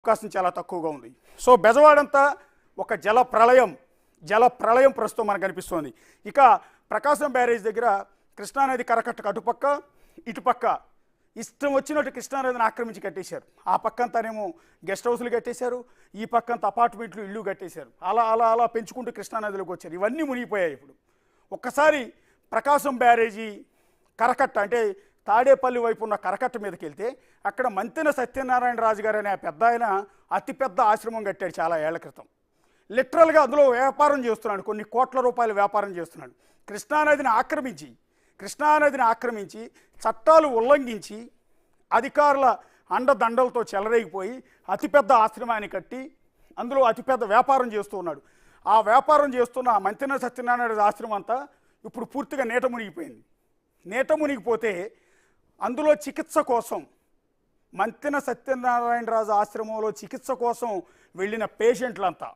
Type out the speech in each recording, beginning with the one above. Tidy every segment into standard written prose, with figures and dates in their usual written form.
అవకాశం చాలా తక్కువగా ఉంది. సో బెజవాడంతా ఒక జల ప్రళయం ప్రస్తుతం మనకు కనిపిస్తోంది. ఇక ప్రకాశం బ్యారేజ్ దగ్గర కృష్ణానది కరకట్టకు అటుపక్క ఇటుపక్క ఇష్టం వచ్చినట్టు కృష్ణానదిని ఆక్రమించి కట్టేశారు. ఆ పక్కంతానేమో గెస్ట్ హౌస్లు కట్టేశారు, ఈ పక్కంతా అపార్ట్మెంట్లు ఇల్లు కట్టేశారు. అలా అలా అలా పెంచుకుంటూ కృష్ణానదిలోకి వచ్చారు. ఇవన్నీ మునిగిపోయాయి. ఇప్పుడు ఒక్కసారి ప్రకాశం బ్యారేజీ కరకట్ట అంటే తాడేపల్లి వైపు ఉన్న కరకట్ట మీదకి వెళ్తే అక్కడ మంతెన సత్యనారాయణ రాజు గారు అనే పెద్ద ఆయన అతిపెద్ద ఆశ్రమం కట్టాడు చాలా ఏళ్ల క్రితం. లిటరల్గా అందులో వ్యాపారం చేస్తున్నాడు, కొన్ని కోట్ల రూపాయల వ్యాపారం చేస్తున్నాడు. కృష్ణానదిని ఆక్రమించి చట్టాలు ఉల్లంఘించి అధికారుల అండదండలతో చెలరేగిపోయి అతిపెద్ద ఆశ్రమాన్ని కట్టి అందులో అతిపెద్ద వ్యాపారం చేస్తూ ఉన్నాడు. ఆ వ్యాపారం చేస్తున్న మంతెన సత్యనారాయణ ఆశ్రమం అంతా ఇప్పుడు పూర్తిగా నీట మునిగిపోయింది. నీట మునిగిపోతే అందులో చికిత్స కోసం మంతెన సత్యనారాయణరాజు ఆశ్రమంలో చికిత్స కోసం వెళ్ళిన పేషెంట్లంతా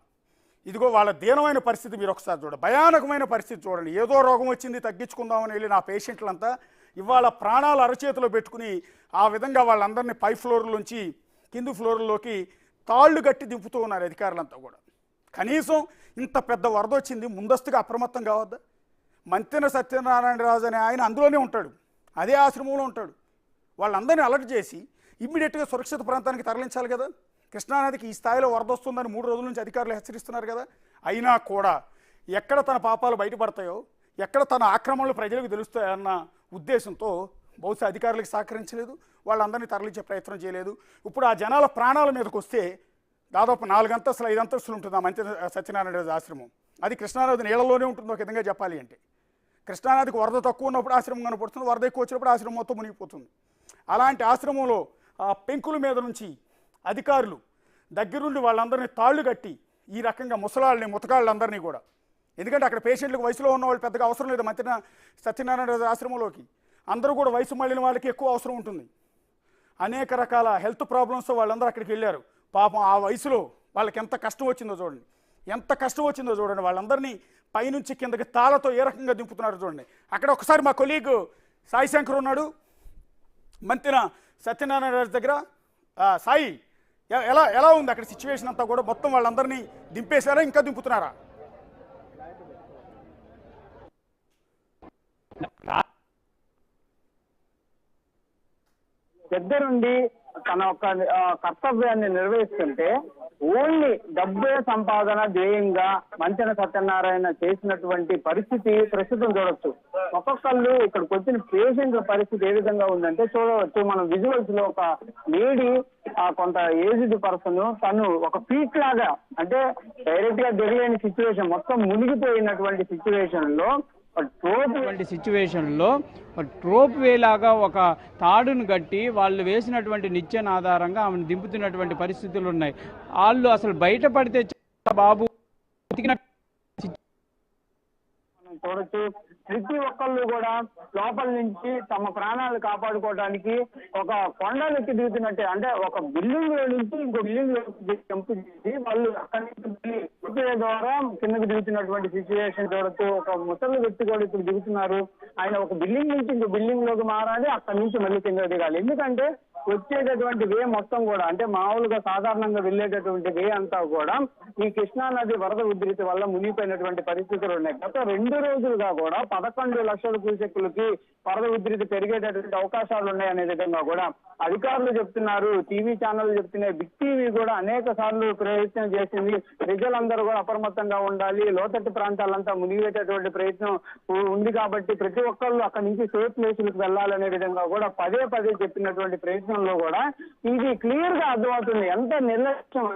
ఇదిగో వాళ్ళ దీనమైన పరిస్థితి మీరు ఒకసారి చూడండి, భయానకమైన పరిస్థితి చూడండి. ఏదో రోగం వచ్చింది తగ్గించుకుందామని వెళ్ళిన ఆ పేషెంట్లంతా ఇవాళ ప్రాణాలు అరచేతిలో పెట్టుకుని ఆ విధంగా వాళ్ళందరినీ పై ఫ్లోర్లోంచి కింది ఫ్లోర్లోకి తాళ్ళు కట్టి దింపుతూ ఉన్నారు అధికారులంతా కూడా. కనీసం ఇంత పెద్ద వరద వచ్చింది, ముందస్తుగా అప్రమత్తం కావద్దా? మంతెన సత్యనారాయణరాజు అనే ఆయన అందులోనే ఉంటాడు, అదే ఆశ్రమంలో ఉంటాడు. వాళ్ళందరినీ అలర్ట్ చేసి ఇమ్మీడియట్గా సురక్షిత ప్రాంతానికి తరలించాలి కదా. కృష్ణానదికి ఈ స్థాయిలో వరద వస్తుందని 3 రోజుల నుంచి అధికారులు హెచ్చరిస్తున్నారు కదా. అయినా కూడా ఎక్కడ తన పాపాలు బయటపడతాయో, ఎక్కడ తన ఆక్రమణలు ప్రజలకు తెలుస్తాయన్న ఉద్దేశంతో బహుశా అధికారులకు సహకరించలేదు, వాళ్ళందరినీ తరలించే ప్రయత్నం చేయలేదు. ఇప్పుడు ఆ జనాల ప్రాణాల మీదకి వస్తే దాదాపు 4 అంతస్తులు 5 అంతస్తులు ఉంటుంది ఆ మంతెన సత్యనారాయణ ఆశ్రమం. అది కృష్ణానది నీళ్ళలోనే ఉంటుంది ఒక విధంగా చెప్పాలి అంటే. కృష్ణానదికి వరద తక్కువ ఉన్నప్పుడు ఆశ్రమం కనపడుతుంది, వరద ఎక్కువ వచ్చినప్పుడు ఆశ్రమం మొత్తం మునిగిపోతుంది. అలాంటి ఆశ్రమంలో ఆ పెంకుల మీద నుంచి అధికారులు దగ్గరుండి వాళ్ళందరినీ తాళ్ళు కట్టి ఈ రకంగా ముసలాళ్ళని ముతకాళ్ళందరినీ కూడా, ఎందుకంటే అక్కడ పేషెంట్లకు వయసులో ఉన్న వాళ్ళు పెద్దగా అవసరం లేదు మంతెన సత్యనారాయణ ఆశ్రమంలోకి. అందరూ కూడా వయసు మళ్ళిన వాళ్ళకి ఎక్కువ అవసరం ఉంటుంది. అనేక రకాల హెల్త్ ప్రాబ్లమ్స్ వాళ్ళందరూ అక్కడికి వెళ్ళారు. పాపం ఆ వయసులో వాళ్ళకి ఎంత కష్టం వచ్చిందో చూడండి. వాళ్ళందరినీ పైనుంచి కిందకి తాళతో ఏ రకంగా దింపుతున్నారు చూడండి. అక్కడ ఒకసారి మా కొలీగ్ సాయి శంకర్ ఉన్నాడు మంతెన సత్యనారాయణ రాజు దగ్గర. సాయి, ఎలా ఉంది అక్కడ సిచ్యువేషన్ అంతా కూడా? మొత్తం వాళ్ళందరినీ దింపేశారా, ఇంకా దింపుతున్నారా? దగ్గరుండి తన యొక్క కర్తవ్యాన్ని నిర్వహిస్తుంటే ఓన్లీ డబ్బే సంపాదన ధ్యేయంగా మంతెన సత్యనారాయణ చేసినటువంటి పరిస్థితి ప్రస్తుతం చూడొచ్చు. ఒక్కొక్కళ్ళు ఇక్కడికి వచ్చిన పేషెంట్ల పరిస్థితి ఏ విధంగా ఉందంటే చూడవచ్చు. మనం విజువల్స్ లో ఒక లేడీ కొంత ఏజ్డ్ పర్సన్ తను ఒక పీక్ లాగా అంటే డైరెక్ట్ గా దిగలేని సిచ్యువేషన్, మొత్తం మునిగిపోయినటువంటి సిచ్యువేషన్లో ట్రోప్ వే లాగా ఒక తాడును కట్టి వాళ్ళు వేసినటువంటి నిచ్చెన ఆధారంగా ఆమెను దింపుతున్నటువంటి పరిస్థితులు ఉన్నాయి. వాళ్ళు అసలు బయటపడితే బాబు చూడొచ్చు. ప్రతి ఒక్కళ్ళు కూడా లోపల నుంచి తమ ప్రాణాలు కాపాడుకోవడానికి ఒక కొండలెక్కి దిగుతున్నట్టే, అంటే ఒక బిల్డింగ్ లో నుంచి ఇంకో బిల్డింగ్ లో జంప్ చేసి వాళ్ళు అక్కడి నుంచి ద్వారా కిందకి దిగుతున్నటువంటి సిచ్యువేషన్ చూడొచ్చు. ఒక ముసలి వ్యక్తి కూడా ఇప్పుడు దిగుతున్నారు. ఆయన ఒక బిల్డింగ్ నుంచి ఇంకో బిల్డింగ్ లోకి మారాలి, అక్కడి నుంచి మళ్ళీ కింద దిగాలి. ఎందుకంటే వచ్చేటటువంటి వే మొత్తం కూడా అంటే మామూలుగా సాధారణంగా వెళ్ళేటటువంటి వే అంతా కూడా ఈ కృష్ణానది వరద ఉధృతి వల్ల మునిగిపోయినటువంటి పరిస్థితులు ఉన్నాయి. గత 2 రోజులుగా కూడా 11 లక్షల క్యూసెక్కులకి వరద ఉధృతి పెరిగేటటువంటి అవకాశాలు ఉన్నాయనే విధంగా కూడా అధికారులు చెప్తున్నారు, టీవీ ఛానల్ చెప్తున్నాయి. బిగ్ టీవీ కూడా అనేక సార్లు ప్రయత్నం చేసింది. ప్రజలందరూ కూడా అప్రమత్తంగా ఉండాలి, లోతట్టు ప్రాంతాలంతా మునిగేటటువంటి ప్రయత్నం ఉంది కాబట్టి ప్రతి ఒక్కళ్ళు అక్కడి నుంచి సేఫ్ ప్లేసులకు వెళ్ళాలనే విధంగా కూడా పదే చెప్పినటువంటి ప్రయత్నంలో కూడా ఇది క్లియర్ గా అర్థమవుతుంది. ఎంత నిర్లక్ష్యం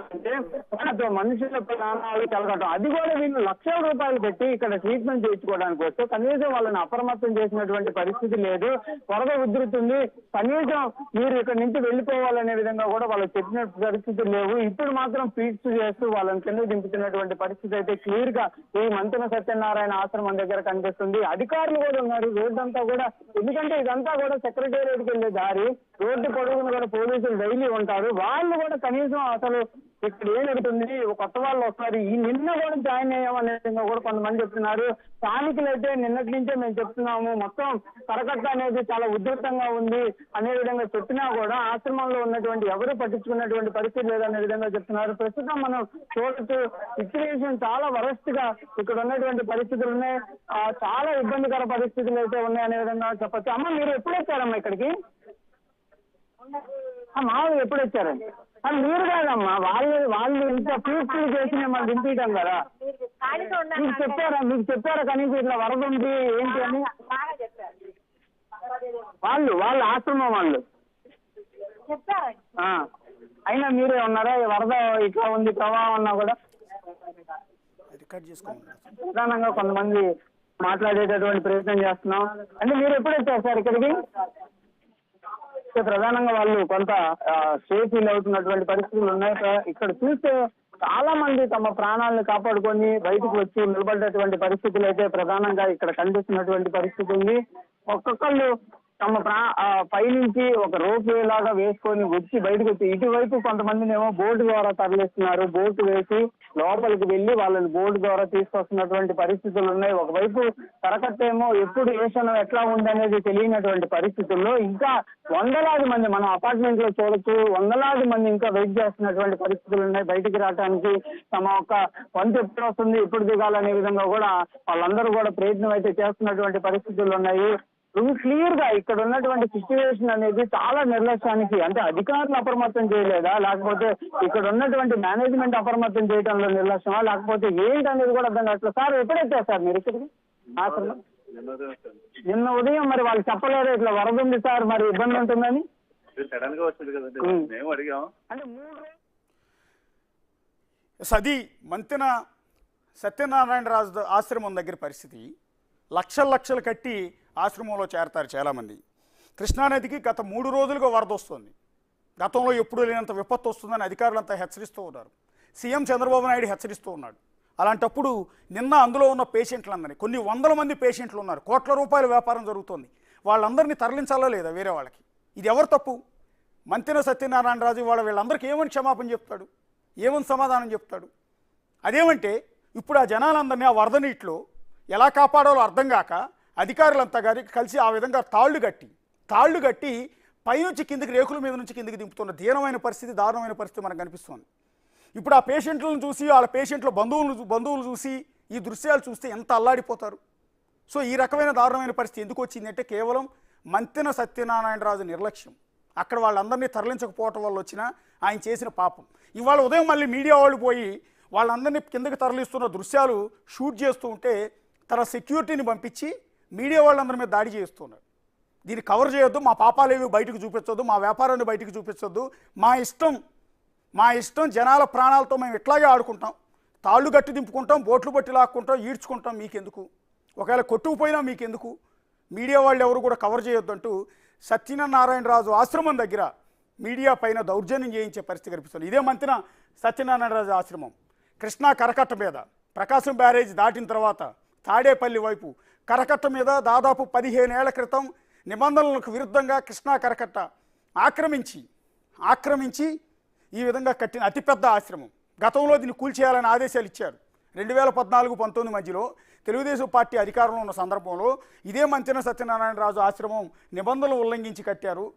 అంటే మనుషుల ప్రాణాలు కలగటం. అది కూడా వీళ్ళు లక్షల రూపాయలు పెట్టి ఇక్కడ ట్రీట్మెంట్ చేయించుకోవడానికి వస్తే కనీసం వాళ్ళని అప్రమత్తం చేసినటువంటి పరిస్థితి లేదు. వరద ఉధృతుంది, కనీసం మీరు ఇక్కడ నుంచి వెళ్ళిపోవాలనే విధంగా కూడా వాళ్ళకి చెప్పిన పరిస్థితులు లేవు. ఇప్పుడు మాత్రం పీట్స్ చేస్తూ వాళ్ళని కింద దింపుతున్నటువంటి పరిస్థితి అయితే క్లియర్ గా ఈ మంతెన సత్యనారాయణ ఆశ్రమం దగ్గర కనిపిస్తుంది. అధికారులు కూడా ఉన్నారు రోడ్డు అంతా కూడా, ఎందుకంటే ఇదంతా కూడా సెక్రటేరియట్కి వెళ్ళే దారి, రోడ్డు పొడవును కూడా పోలీసులు డైలీ ఉంటారు. వాళ్ళు కూడా కనీసం అసలు ఇక్కడ ఏం జరుగుతుంది, కొత్త వాళ్ళు వస్తున్నారు, ఈ నిన్న కూడా జాయిన్ అయ్యామనే విధంగా కూడా కొంతమంది చెప్తున్నారు. స్థానికులైతే నిన్న నిన్నటి నుంచే మేము చెప్తున్నాము, మొత్తం కరకట్ట అనేది చాలా ఉధృతంగా ఉంది అనే విధంగా చెప్పినా కూడా ఆశ్రమంలో ఉన్నటువంటి ఎవరు పట్టించుకున్నటువంటి పరిస్థితి లేదనే విధంగా చెప్తున్నారు. ప్రస్తుతం మనం చూడొచ్చు సిచ్యువేషన్ చాలా వరస్ట్ గా ఇక్కడ ఉన్నటువంటి పరిస్థితులు ఉన్నాయి. చాలా ఇబ్బందికర పరిస్థితులు అయితే ఉన్నాయనే విధంగా చెప్పచ్చు. అమ్మ, మీరు ఎప్పుడు వచ్చారమ్మా ఇక్కడికి? మామూలుగా ఎప్పుడు వచ్చారండి? మీరు కాదమ్మా, వాళ్ళు ఇంత పీస్ఫుల్ చేసి మనం దింపించాం కదా. మీకు చెప్పారా కనీసం ఇట్లా వరద ఉంది ఏంటి అని? వాళ్ళు ఆశ్రమం వాళ్ళు అయినా మీరే ఉన్నారా? వరద ఇట్లా ఉంది ప్రవాహం అన్నా కూడా ప్రధానంగా కొంతమంది మాట్లాడేటటువంటి ప్రయత్నం చేస్తున్నాం. అంటే మీరు ఎప్పుడు వచ్చారు సార్ ఇక్కడికి? ప్రధానంగా వాళ్ళు కొంత సేఫ్ ఫీల్ అవుతున్నటువంటి పరిస్థితులు ఉన్నాయి. ఇక్కడ చూస్తే చాలా మంది తమ ప్రాణాలను కాపాడుకొని బయటకు వచ్చి నిలబడ్డటువంటి పరిస్థితులు అయితే ప్రధానంగా ఇక్కడ కనిపిస్తున్నటువంటి పరిస్థితి ఉంది. ఒక్కొక్కళ్ళు తమ పైనుంచి ఒక రోప్ లాగా వేసుకొని వచ్చి బయటకు వచ్చి ఇటువైపు కొంతమందినేమో బోటు ద్వారా తరలిస్తున్నారు. బోటు వేసి లోపలికి వెళ్లి వాళ్ళని బోటు ద్వారా తీసుకొస్తున్నటువంటి పరిస్థితులు ఉన్నాయి. ఒకవైపు కరకట్టేమో ఎప్పుడు వేసనం ఎట్లా ఉందనేది తెలియనటువంటి పరిస్థితుల్లో ఇంకా వందలాది మంది మనం అపార్ట్మెంట్ లో చూడొచ్చు, వందలాది మంది ఇంకా వెయిట్ చేస్తున్నటువంటి పరిస్థితులు ఉన్నాయి. బయటికి రావడానికి తమ ఒక్క వంతు ఎప్పుడు వస్తుంది, ఎప్పుడు దిగాలనే విధంగా కూడా వాళ్ళందరూ కూడా ప్రయత్నం అయితే చేస్తున్నటువంటి పరిస్థితులు ఉన్నాయి. క్లియర్ గా ఇక్కడ ఉన్నటువంటి సిచ్యువేషన్ అనేది చాలా నిర్లక్ష్యానికి, అంటే అధికారులు అప్రమత్తం చేయలేదా, లేకపోతే ఇక్కడ ఉన్నటువంటి మేనేజ్మెంట్ అప్రమత్తం చేయడంలో నిర్లక్ష్యమా, లేకపోతే ఏంటి అనేది కూడా అర్థం కావట్లేదు. సార్ ఎప్పుడైతే సార్ మీరు ఇక్కడికి? నిన్న ఉదయం మరి వాళ్ళు చెప్పలేరు ఇట్లా వరద ఉంది సార్, మరి ఇబ్బంది ఉంటుందని? అంటే అది మంతెన సత్యనారాయణరాజు ఆశ్రమం దగ్గర పరిస్థితి. లక్షలు కట్టి ఆశ్రమంలో చేరతారు చాలామంది. కృష్ణానదికి గత 3 రోజులుగా వరద వస్తుంది. గతంలో ఎప్పుడూ లేనంత విపత్తు వస్తుందని అధికారులంతా హెచ్చరిస్తూ ఉన్నారు. సీఎం చంద్రబాబు నాయుడు హెచ్చరిస్తూ ఉన్నాడు. అలాంటప్పుడు నిన్న అందులో ఉన్న పేషెంట్లందరినీ, కొన్ని వందల మంది పేషెంట్లు ఉన్నారు, కోట్ల రూపాయల వ్యాపారం జరుగుతుంది, వాళ్ళందరినీ తరలించాలా లేదా వేరే వాళ్ళకి? ఇది ఎవరు తప్పు? మంతెన సత్యనారాయణరాజు వీళ్ళందరికీ ఏమని క్షమాపణ చెప్తాడు, ఏమని సమాధానం చెప్తాడు? అదేమంటే ఇప్పుడు ఆ జనాలందరినీ ఆ వరద నీటిలో ఎలా కాపాడాలో అర్థం కాక అధికారులంతా కలిసి ఆ విధంగా తాళ్లు కట్టి పైనుంచి కిందికి, రేకుల మీద నుంచి కిందికి దింపుతున్న దీనమైన పరిస్థితి, దారుణమైన పరిస్థితి మనకు కనిపిస్తుంది. ఇప్పుడు ఆ పేషెంట్లను చూసి, వాళ్ళ పేషెంట్ల బంధువులు చూసి ఈ దృశ్యాలు చూస్తే ఎంత అల్లాడిపోతారు. సో ఈ రకమైన దారుణమైన పరిస్థితి ఎందుకు వచ్చిందంటే కేవలం మంతెన సత్యనారాయణరాజు నిర్లక్ష్యం. అక్కడ వాళ్ళందరినీ తరలించకపోవటం వల్ల వచ్చిన ఆయన చేసిన పాపం. ఇవాళ ఉదయం మళ్ళీ మీడియా వాళ్ళు పోయి వాళ్ళందరినీ కిందకి తరలిస్తున్న దృశ్యాలు షూట్ చేస్తూ ఉంటే తన సెక్యూరిటీని పంపించి మీడియా వాళ్ళందరి మీద దాడి చేస్తున్నారు. దీన్ని కవర్ చేయొద్దు, మా పాపాలేవి బయటకు చూపించొద్దు, మా వ్యాపారాన్ని బయటకు చూపించొద్దు, మా ఇష్టం జనాల ప్రాణాలతో మేము ఇట్లాగే ఆడుకుంటాం, తాళ్ళు గట్టి దింపుకుంటాం, బోట్లు పట్టి లాక్కుంటాం, ఈడ్చుకుంటాం, మీకెందుకు? ఒకవేళ కొట్టుకుపోయినా మీకెందుకు? మీడియా వాళ్ళు ఎవరు కూడా కవర్ చేయొద్దంటూ సత్యనారాయణరాజు ఆశ్రమం దగ్గర మీడియా పైన దౌర్జన్యం చేయించే పరిస్థితి కనిపిస్తుంది. ఇదే మంతెన సత్యనారాయణరాజు ఆశ్రమం కృష్ణా కరకట్ట మీద ప్రకాశం బ్యారేజ్ దాటిన తర్వాత తాడేపల్లి వైపు కరకట్ట మీద దాదాపు 15 ఏళ్ల క్రితం నిబంధనలకు విరుద్ధంగా కృష్ణా కరకట్ట ఆక్రమించి ఈ విధంగా కట్టిన అతిపెద్ద ఆశ్రమం. గతంలో దీన్ని కూల్చేయాలని ఆదేశాలు ఇచ్చారు. 2014-19 మధ్యలో తెలుగుదేశం పార్టీ అధికారంలో ఉన్న సందర్భంలో ఇదే మంతెన సత్యనారాయణరాజు ఆశ్రమం నిబంధనలు ఉల్లంఘించి కట్టారు.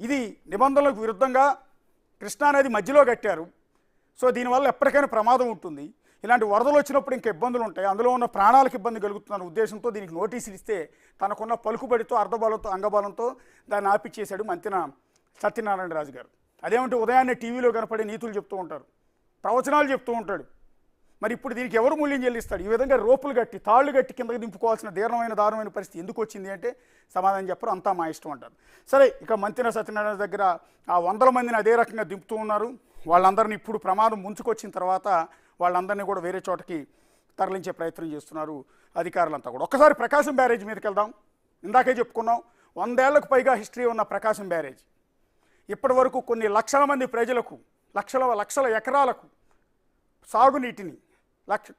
ఇది నిబంధనలకు విరుద్ధంగా కృష్ణానది మధ్యలో కట్టారు. సో దీనివల్ల ఎప్పటికైనా ప్రమాదం ఉంటుంది. ఇలాంటి వరదలు వచ్చినప్పుడు ఇంకా ఇబ్బందులు ఉంటాయి, అందులో ఉన్న ప్రాణాలకు ఇబ్బంది కలుగుతున్న ఉద్దేశంతో దీనికి నోటీసులు ఇస్తే తనకున్న పలుకుబడితో, అర్ధబలంతో, అంగబలంతో దాన్ని ఆపిచ్చేశాడు మంతెన సత్యనారాయణరాజు గారు. అదేమంటే ఉదయాన్నే టీవీలో కనపడే నీతులు చెప్తూ ఉంటారు, ప్రవచనాలు చెప్తూ ఉంటాడు. మరి ఇప్పుడు దీనికి ఎవరు మూల్యం చెల్లిస్తాడు? ఈ విధంగా రోపులు కట్టి, తాళ్ళు కట్టి కిందకి దింపుకోవాల్సిన దారుణమైన పరిస్థితి ఎందుకు వచ్చింది అంటే సమాధానం చెప్పరు, అంతా మా ఇష్టం అంటారు. సరే, ఇక మంతెన సత్యనారాయణ దగ్గర ఆ 100 మందిని అదే రకంగా దింపుతూ ఉన్నారు. వాళ్ళందరినీ ఇప్పుడు ప్రమాదం ముంచుకొచ్చిన తర్వాత వాళ్ళందరినీ కూడా వేరే చోటకి తరలించే ప్రయత్నం చేస్తున్నారు అధికారులంతా కూడా. ఒక్కసారి ప్రకాశం బ్యారేజ్ మీదకి వెళ్దాం. ఇందాకే చెప్పుకున్నాం, 100 ఏళ్లకు పైగా హిస్టరీ ఉన్న ప్రకాశం బ్యారేజ్ ఇప్పటి వరకు కొన్ని లక్షల మంది ప్రజలకు, లక్షల ఎకరాలకు సాగునీటిని,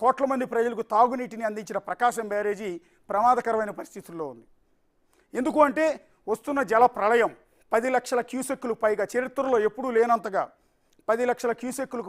కోట్ల మంది ప్రజలకు తాగునీటిని అందించిన ప్రకాశం బ్యారేజీ ప్రమాదకరమైన పరిస్థితుల్లో ఉంది. ఎందుకు అంటే వస్తున్న జల ప్రళయం 10 లక్షల క్యూసెక్కులు పైగా, చరిత్రలో ఎప్పుడూ లేనంతగా 10 లక్షల క్యూసెక్కులకు